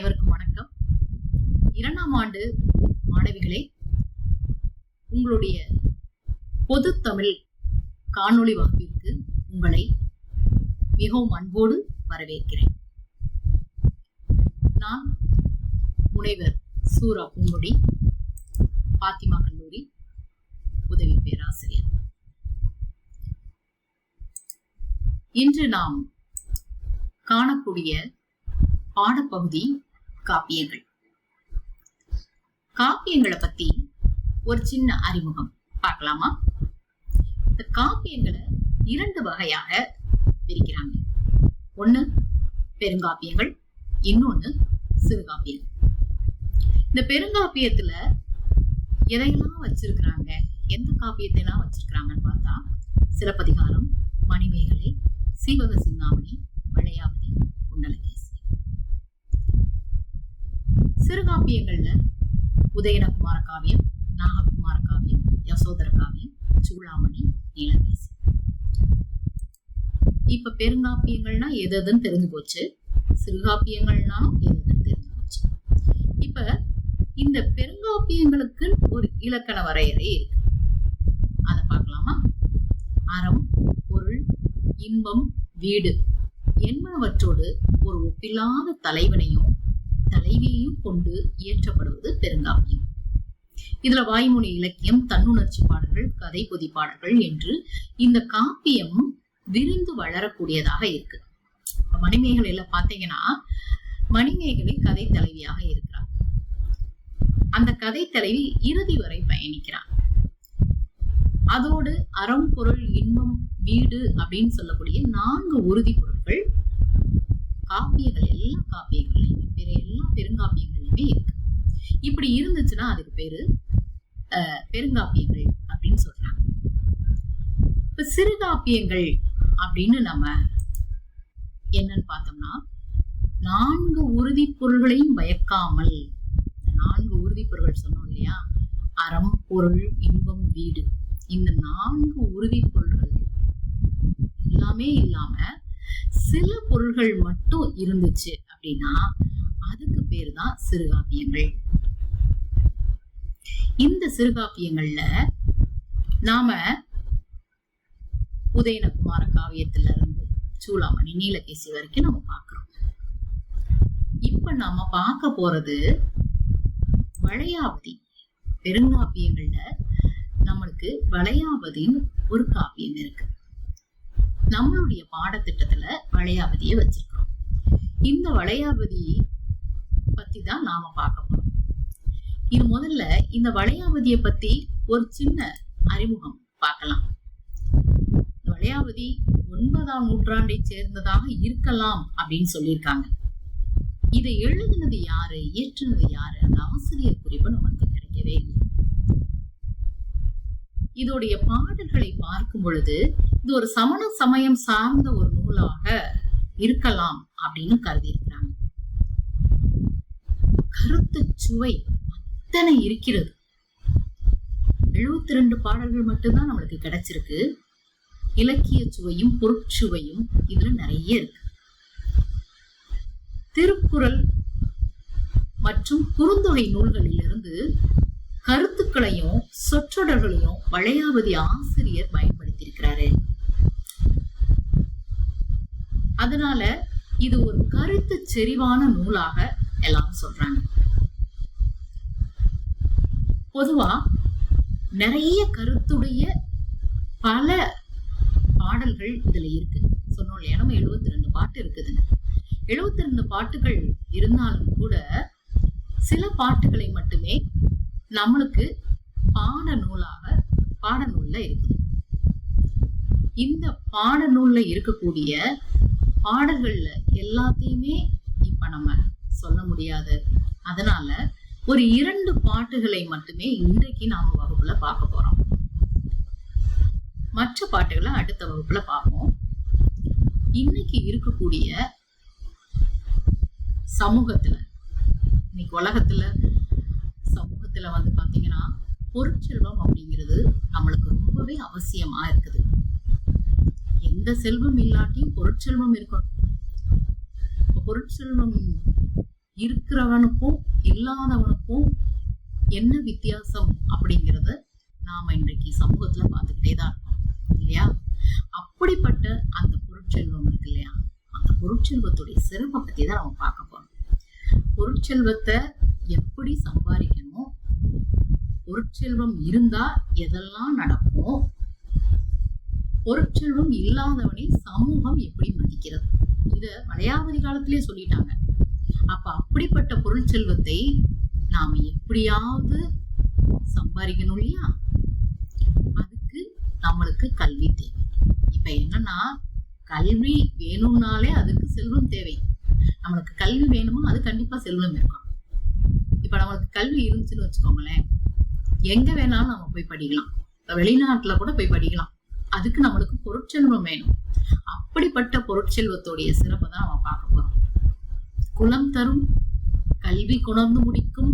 அனைவருக்கும் வணக்கம். 2ஆம் ஆண்டு மாணவிகளே, உங்களுடைய பொது தமிழ் காணொளி வகுப்பிற்கு உங்களை மிகவும் அன்போடு வரவேற்கிறேன். நான் முனைவர் சூரா பூங்கொடி, பாத்திமா கல்லூரி உதவி பேராசிரியர். இன்று நாம் காணக்கூடிய பாடப்பகுதி காப்பியங்கள். காப்பியங்களை பத்தி ஒரு சின்ன அறிமுகம் பார்க்கலாமா? இந்த காப்பியங்களை 2 வகையாக பிரிக்கிறாங்க. ஒண்ணு பெருங்காப்பியங்கள், இன்னொன்னு சிறுகாப்பியங்கள். இந்த பெருங்காப்பியத்துல எதையெல்லாம் வச்சிருக்கிறாங்க, எந்த காப்பியத்தை எல்லாம் வச்சிருக்கிறாங்கன்னு பார்த்தா சிலப்பதிகாரம், மணிமேகலை, சீவக சிந்தாமணி, வளையாபதி, குண்டலகேசி. சிறுகாப்பியங்கள்ல உதயனகுமார காவியம், நாககுமார காவியம், யசோதர காவியம், சூளாமணி, நீலகேசி. இப்ப பெருங்காப்பியங்கள்னா எதுன்னு தெரிஞ்சு போச்சு, சிறுகாப்பியங்கள்னாலும் எதுன்னு தெரிஞ்சு போச்சு. இப்ப இந்த பெருங்காப்பியங்களுக்கு ஒரு இலக்கண வரையறை இருக்கு, அதை பார்க்கலாமா? அறம், பொருள், இன்பம், வீடு என்பனவற்றோடு ஒரு ஒப்பில்லாத தலைவனையும் தலைவியையும் கொண்டு இயற்றப்படுவது பெருங்காப்பியம். இதுல வாய்மொழி இலக்கியம், தன்னுணர்ச்சி பாடல்கள், கதை பொதி பாடல்கள் என்று இந்த காப்பியம் விரிந்து வளரக்கூடியதாக இருக்கு. மணிமேகலையில பாத்தீங்கன்னா, மணிமேகலை கதை தலைவியாக இருக்கிறார். அந்த கதை தலைவி இறுதி வரை பயணிக்கிறார். அதோடு அறம், பொருள், இன்பம், வீடு அப்படின்னு சொல்லக்கூடிய 4 உறுதி பொருட்கள் காப்பியங்கள், எல்லா காப்பியங்கள்லயுமே, பிற எல்லா பெருங்காப்பியங்கள்லயுமே இருக்கு. இப்படி இருந்துச்சுன்னா அதுக்கு பேரு பெருங்காப்பியங்கள் அப்படின்னு சொல்றாங்க. இப்ப சிறுகாப்பியங்கள் அப்படின்னு நம்ம என்னன்னு பார்த்தோம்னா, 4 உறுதி பொருள்களையும் பயக்காமல், 4 உறுதி பொருள்கள் சொன்னோம் இல்லையா, அறம், பொருள், இன்பம், வீடு, இந்த 4 உறுதி பொருள்கள் எல்லாமே இல்லாம சில பொருள்கள் மட்டும் இருந்துச்சு அப்படின்னா அதுக்கு பேரு தான் சிறுகாப்பியங்கள். இந்த சிறுகாப்பியங்கள்ல நாம உதயனகுமார காவியத்துல இருந்து சூளாமணி, நீலகேசி வரைக்கும் நம்ம பார்க்கிறோம். இப்ப நாம பார்க்க போறது வளையாபதி. பெருங்காப்பியங்கள்ல நம்மளுக்கு வளையாபதின்னு ஒரு காப்பியம் இருக்கு. நம்மளுடைய பாடத்திட்டத்துல வளையாபதியை வச்சிருக்கிறோம். இந்த வளையாபதி பத்தி தான் நாம பார்க்க போறோம். இது முதல்ல இந்த வளையாபதியை பத்தி ஒரு சின்ன அறிமுகம் பார்க்கலாம். வளையாபதி 9ஆம் நூற்றாண்டை சேர்ந்ததாக இருக்கலாம் அப்படின்னு சொல்லியிருக்காங்க. இதை எழுதினது யாரு, இயற்றினது யாரு, அந்த ஆசிரியர் குறிப்பு நமக்கு கிடைக்கவே இல்லை. இதோடைய பாடல்களை பார்க்கும் பொழுது இது ஒரு சமண சமயம் சார்ந்த ஒரு நூலாக இருக்கலாம் அப்படின்னு கருதி இருக்கிறாங்க. கருத்து சுவை அத்தனை இருக்கிறது. 72 பாடல்கள் மட்டும்தான் நம்மளுக்கு கிடைச்சிருக்கு. இலக்கிய சுவையும் பொருட்சுவையும் இதுல நிறைய இருக்கு. திருக்குறள் மற்றும் குறுந்தொகை நூல்களிலிருந்து கருத்துக்களையும் சொற்றொடர்களையும் வளையாபதி ஆசிரியர் பயன்படுத்தியிருக்கிறாரு. அதனால இது ஒரு கருத்து செறிவான நூலாக எல்லாம் சொல்றாங்க. பொதுவா நிறைய கருத்துடைய பல பாடல்கள் இதுல இருக்கு. சொன்னோம் இல்லையா, நம்ம 72 பாட்டு இருக்குதுங்க. 72 பாட்டுகள் இருந்தாலும் கூட சில பாட்டுகளை மட்டுமே நம்மளுக்கு பாடநூல்ல இருக்குது. இந்த பாடநூல்ல இருக்கக்கூடிய பாடல்கள்ல எல்லாத்தையுமே இப்ப நம்ம சொல்ல முடியாது. அதனால ஒரு 2 பாட்டுகளை மட்டுமே இன்றைக்கு நாம வகுப்புல பார்க்க போறோம். மற்ற பாட்டுகளை அடுத்த வகுப்புல பார்ப்போம். இன்னைக்கு இருக்கக்கூடிய சமூகத்துல, இன்னைக்கு உலகத்துல சமூகத்துல வந்து பாத்தீங்கன்னா பொருட்செல்வம் அப்படிங்கிறது நம்மளுக்கு ரொம்பவே அவசியமா இருக்குது. எந்த செல்வம் இல்லாட்டியும் பொருட்செல்வம் இருக்கணும். பொருட்செல்வம் இருக்கிறவனுக்கும் இல்லாதவனுக்கும் என்ன வித்தியாசம் அப்படிங்கறத நாம இன்றைக்கு சமூகத்துல பார்த்துக்கிட்டே தான் இருக்கோம் இல்லையா? அப்படிப்பட்ட அந்த பொருட்செல்வம் இருக்கு இல்லையா, அந்த பொருட்செல்வத்துடைய சிறப்பை பத்தி தான் நம்ம பார்க்க போறோம். பொருட்செல்வத்தை எப்படி சம்பாதிக்கணும், பொருட்செல்வம் இருந்தா எதெல்லாம் நடக்கும், பொருட்செல்வம் இல்லாதவனை சமூகம் எப்படி மதிக்கிறது, இத வளையாபதி காலத்திலே சொல்லிட்டாங்க. அப்ப அப்படிப்பட்ட பொருட்செல்வத்தை நாம எப்படியாவது சம்பாதிக்கணும் இல்லையா? அதுக்கு நம்மளுக்கு கல்வி தேவை. இப்ப என்னன்னா, கல்வி வேணும்னாலே அதுக்கு செல்வம் தேவை. நம்மளுக்கு கல்வி வேணுமா, அது கண்டிப்பா செல்வம் இருக்கும். இப்ப நம்மளுக்கு கல்வி இருந்துச்சுன்னு வச்சுக்கோங்களேன், எங்க வேணாலும் நம்ம போய் படிக்கலாம். வெளிநாட்டுல கூட போய் படிக்கலாம். அதுக்கு நம்மளுக்கு பொருட்செல்வம் வேணும். அப்படிப்பட்ட பொருட்செல்வத்துடைய சிறப்பை தான் நம்ம பார்க்க போறோம். குலம் தரும் கல்வி கொணர்ந்து முடிக்கும்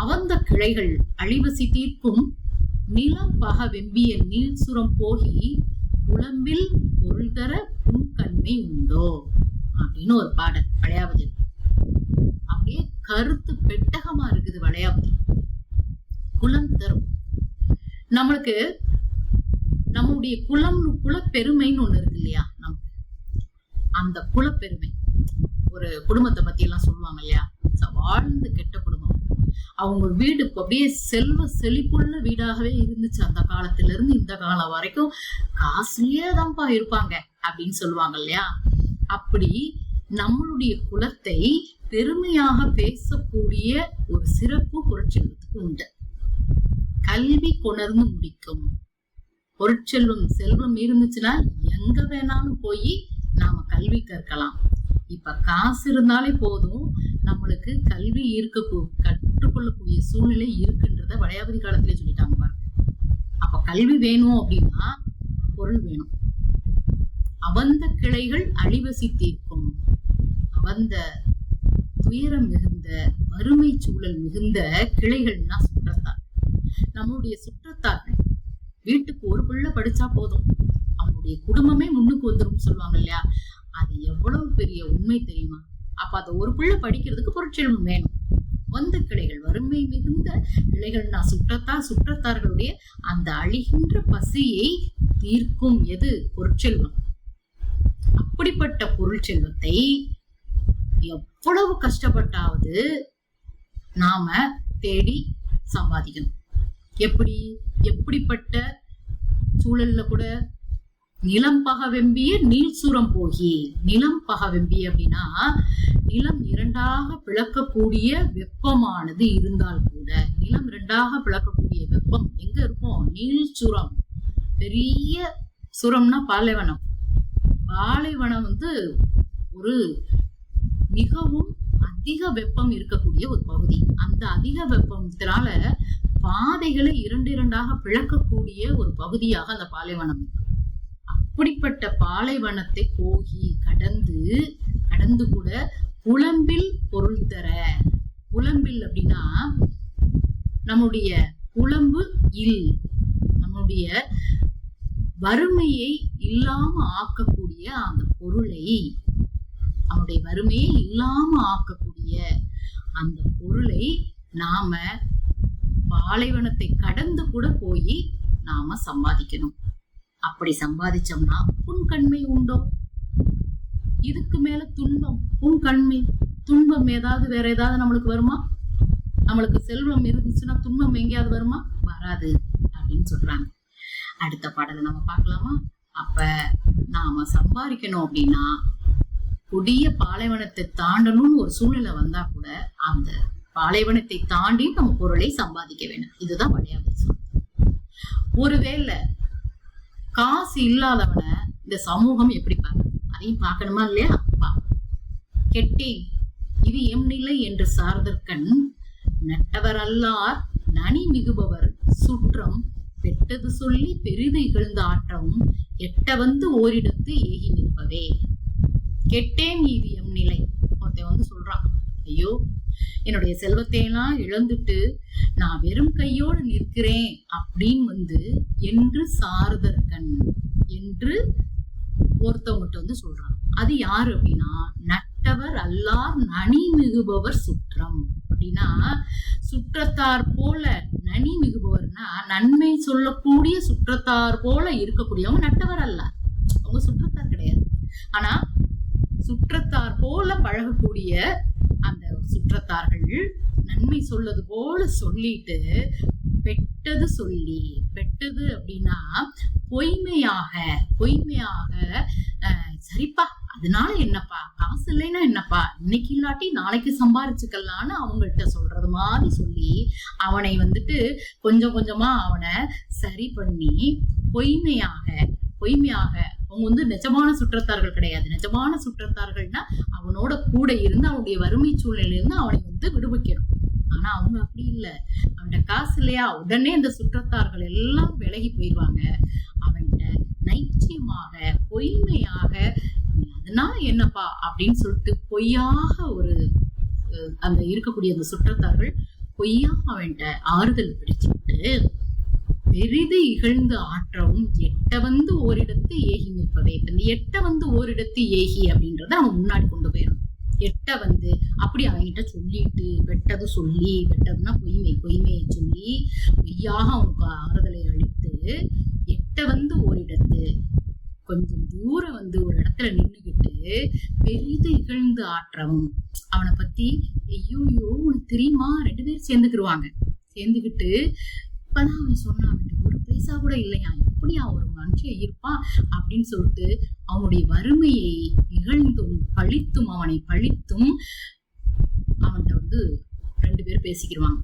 அவந்த கிளைகள் அழிவசி தீர்க்கும் நிலம் பக வெம்பிய நீள்சுரம் போகி உளம்பில் பொருள் தர புன்கண்மை உண்டோ அப்படின்னு ஒரு பாடல் வளையாபதி. அப்படியே கருத்து பெட்டகமா இருக்குது வளையாபதி. குலம் தரும் நம்மளுக்கு நம்முடைய குலப்பெருமைன்னு ஒண்ணு இருக்கு இல்லையா? நமக்கு அந்த குலப்பெருமை, ஒரு குடும்பத்தை பத்தி எல்லாம் சொல்லுவாங்க இல்லையா, வாழ்ந்து கெட்ட குடும்பம், அவங்க வீடு அப்படியே செல்வ செழிப்புள்ள வீடாகவே இருந்துச்சு. அந்த காலத்துல இருந்து இந்த காலம் வரைக்கும் காசுலயே தான்ப்பா இருப்பாங்க அப்படின்னு சொல்லுவாங்க இல்லையா? அப்படி நம்மளுடைய குலத்தை பெருமையாக பேசக்கூடிய ஒரு சிறப்பு பொருட்செல்வத்துக்கு உண்டு. கல்வி கொணர்ந்து முடிக்கும் பொருட்செல்வம், செல்வம் இருந்துச்சுன்னா எங்க வேணாலும் போய் நாம கல்வி கற்கலாம். இப்ப காசு இருந்தாலே போதும், நம்மளுக்கு கல்வி கற்றுக்கொள்ளக்கூடிய சூழ்நிலை இருக்குன்றத வளையாபதி காலத்திலே சொல்லிட்டாங்க பாருங்க. அப்ப கல்வி வேணும் அப்படின்னா பொருள் வேணும். அவந்த கிளைகள் அழிவசி தீர்க்கும், அவந்த துயரம் மிகுந்த வறுமை சூழல் மிகுந்த கிளைகள்னா சுற்றத்தார். நம்மளுடைய சுற்றத்தார்கள் வீட்டுக்கு ஒரு பிள்ளை படிச்சா போதும், அவனுடைய குடும்பமே முன்னுக்கு வந்துரும் சொல்லுவாங்க இல்லையா? அது எவ்வளவு பெரிய உண்மை தெரியுமா? அப்ப அந்த ஒரு பிள்ளை படிக்கிறதுக்கு பொருட்செல்வம் வேணும். வந்த கிளைகள் வறுமை மிகுந்த கிளைகள்னா சுற்றத்தார்களுடைய அந்த அழிகின்ற பசியை தீர்க்கும் எது? பொருட்செல்வம். அப்படிப்பட்ட பொருட்செல்வத்தை எவ்வளவு கஷ்டப்பட்டாவது நாம தேடி சம்பாதிக்கணும். எப்படிப்பட்ட சூழல்ல கூட நிலம் பகவெம்பிய நீள்சுரம் போகி, நிலம் பகவெம்பிய அப்படின்னா நிலம் இரண்டாக பிளக்கக்கூடிய வெப்பமானது இருந்தால் கூட, நிலம் இரண்டாக பிளக்கக்கூடிய வெப்பம் எங்க இருக்கும்? நீள்சுரம். பெரிய சுரம்னா பாலைவனம். பாலைவனம் ஒரு மிகவும் அதிக வெப்பம் இருக்கக்கூடிய ஒரு பகுதி. அந்த அதிக வெப்பத்தினால பாதைகளை இரண்டாக பிளக்கக்கூடிய ஒரு பகுதியாக அந்த பாலைவனம் இருக்கு. அப்படிப்பட்ட பாலைவனத்தை போகி கடந்து கூட புலம்பில் பொருள் தர. புலம்பில் அப்படின்னா நம்முடைய புலம்பு நம்முடைய வறுமையை இல்லாம ஆக்கக்கூடிய அந்த பொருளை, அவனுடைய வறுமையை இல்லாம ஆக்கக்கூடிய அந்த பொருளை நாம பாலைவனத்தை கடந்து கூட போய் நாம சம்பாதிக்கணும். அப்படி சம்பாதிச்சோம்னா புன்கண்மை உண்டோ? இதுக்கு மேல துன்பம், புன்கண்மை, துன்பம் ஏதாவது வேற ஏதாவது நம்மளுக்கு வருமா? நம்மளுக்கு செல்வம் இருந்துச்சுன்னா துன்பம் எங்கேயாவது வருமா? வராது அப்படின்னு சொல்றாங்க. அடுத்த பாடலை நம்ம பார்க்கலாமா? அப்ப நாம சம்பாதிக்கணும் அப்படின்னா கொடிய பாலைவனத்தை தாண்டணும்னு ஒரு சூழ்நிலை வந்தா கூட அந்த பாலைவனத்தை தாண்டி நம்ம பொருளை சம்பாதிக்க வேணும். இதுதான் வளையாபதி சொல்றது. ஒருவேளை காசு இல்லாதவனை இந்த சமூகம் எப்படி பார்க்குது, அதையும் பார்க்கணுமா இல்லையா? கெட்டேன் இது எம் நிலை என்று சார்தற்கண் நட்டவர் அல்லார் நனி மிகுபவர் சுற்றம் பெட்டது சொல்லி பெரிது இகழ்ந்த ஆற்றவும் எட்ட வந்து ஓரிடத்து ஏகி நிற்பவே. கெட்டேன் இது எம் நிலை. ஒருத்தன் சொல்றான், ஐயோ என்னுடைய செல்வத்தையெல்லாம் இழந்துட்டு நான் வெறும் கையோடு நிற்கிறேன் அப்படின்னு என்று சார்தற்கண் என்று ஒருத்தவங்கிட்ட சொல்றான். அது யாரு அப்படின்னா நட்டவர் அல்லார் நனி மிகுபவர் சுற்றம். அப்படின்னா சுற்றத்தார் போல, நனி மிகுபவர்னா நன்மை சொல்லக்கூடிய சுற்றத்தார் போல இருக்கக்கூடியவங்க நட்டவர் அல்ல, அவங்க சுற்றத்தார் கிடையாது. ஆனா சுற்றத்தார் போல பழகக்கூடிய அந்த சுற்றத்தார்கள் நன்மை சொல்வது போல சொல்லிட்டு பெட்டது சொல்லி, பெட்டது அப்படின்னா பொய்மையாக சரிப்பா அதனால என்னப்பா, காசு இல்லைன்னா என்னப்பா, இன்னைக்கு இல்லாட்டி நாளைக்கு சம்பாரிச்சுக்கலான்னு அவங்கள்ட்ட சொல்றது மாதிரி சொல்லி அவனை வந்துட்டு கொஞ்சம் கொஞ்சமா அவனை சரி பண்ணி பொய்மையாக அவங்க நிஜமான சுற்றத்தார்கள் கிடையாது. நிஜமான சுற்றத்தார்கள்னா அவனோட கூட இருந்து அவனுடைய வறுமை சூழ்நிலையில இருந்து அவனை விடுவிக்கணும். ஆனா அவங்க அப்படி இல்லை. அவன்கிட்ட காசு இல்லையா, உடனே இந்த சுற்றத்தார்கள் எல்லாம் விலகி போயிடுவாங்க. அவன்கிட்ட நைச்சியமாக பொய்மையாக அதனால என்னப்பா அப்படின்னு சொல்லிட்டு பொய்யாக அந்த இருக்கக்கூடிய அந்த சுற்றத்தார்கள் பொய்யாக அவன்கிட்ட ஆறுதல் பிடிச்சுட்டு பெரிது இகழ்ந்து ஆற்றவும் எட்ட வந்து ஓரிடத்து ஏகி நிற்பவே. இப்ப இந்த எட்ட வந்து ஓரிடத்து ஏகி அப்படின்றத அவன் முன்னாடி கொண்டு போயிடணும். எட்ட வந்து அப்படி அவன்கிட்ட சொல்லிட்டு வெட்டது சொல்லி, வெட்டதுன்னா பொய்மையை சொல்லி பொய்யாக அவனுக்கு ஆறுதலை அளித்து எட்ட வந்து ஓரிடத்து கொஞ்சம் தூரம் ஒரு இடத்துல நின்னுகிட்டு பெரிது இகழ்ந்து ஆற்றவும், அவனை பத்தி ஐயோ உனக்கு தெரியுமா, 2 பேரும் சேர்ந்துக்கிட்டு இப்பதான் அவன் சொன்னான், அவன் ஒரு பைசா கூட இல்லையா, எப்படியா ஒரு மனுஷன் இருப்பான் அப்படின்னு சொல்லிட்டு அவனுடைய வறுமையை இகழ்ந்தும் பழித்தும் அவனை பழித்தும் அவன்கிட்ட 2 பேர் பேசிக்கிடுவாங்க.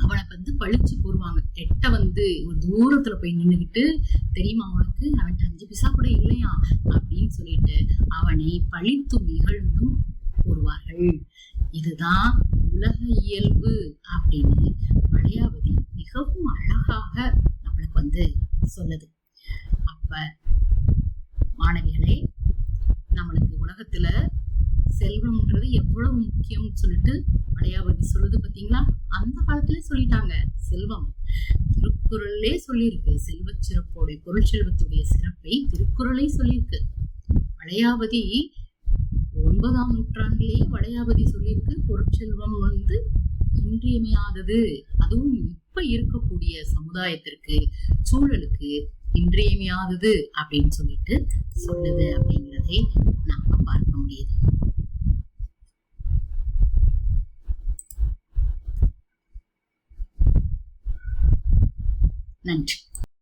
அவனை பழிச்சு கூறுவாங்க. எட்ட ஒரு தூரத்துல போய் நின்னுகிட்டு தெரியுமா அவனுக்கு அவன்கிட்ட 5 பைசா கூட இல்லையா அப்படின்னு சொல்லிட்டு அவனை பழித்தும் இகழ்ந்தும் கூறுவார்கள். இதுதான் உலக இயல்பு அப்படின்னு வளையாபதி மிகவும் அழகாக நம்மளுக்கு சொல்லுது. அப்ப மாணவிகளே, நம்மளுக்கு உலகத்துல செல்வம்ன்றது எவ்வளவு முக்கியம் சொல்லிட்டு வளையாபதி சொல்லுது பாத்தீங்களா. அந்த காலத்துல சொல்லிட்டாங்க செல்வம். திருக்குறளே சொல்லியிருக்கு செல்வ சிறப்போடைய பொருள் செல்வத்துடைய சிறப்பை திருக்குறளே சொல்லியிருக்கு. வளையாபதி 9ஆம் நூற்றாண்டிலேயே வளையாபதி சொல்லியிருக்கு பொருட்செல்வம் இன்றியமையாதது, அதுவும் இப்ப இருக்கக்கூடிய சமுதாயத்திற்கு சூழலுக்கு இன்றியமையாதது அப்படின்னு சொல்லிட்டு சொல்லுது அப்படிங்கிறதை நாம பார்க்க முடியுது. நன்றி.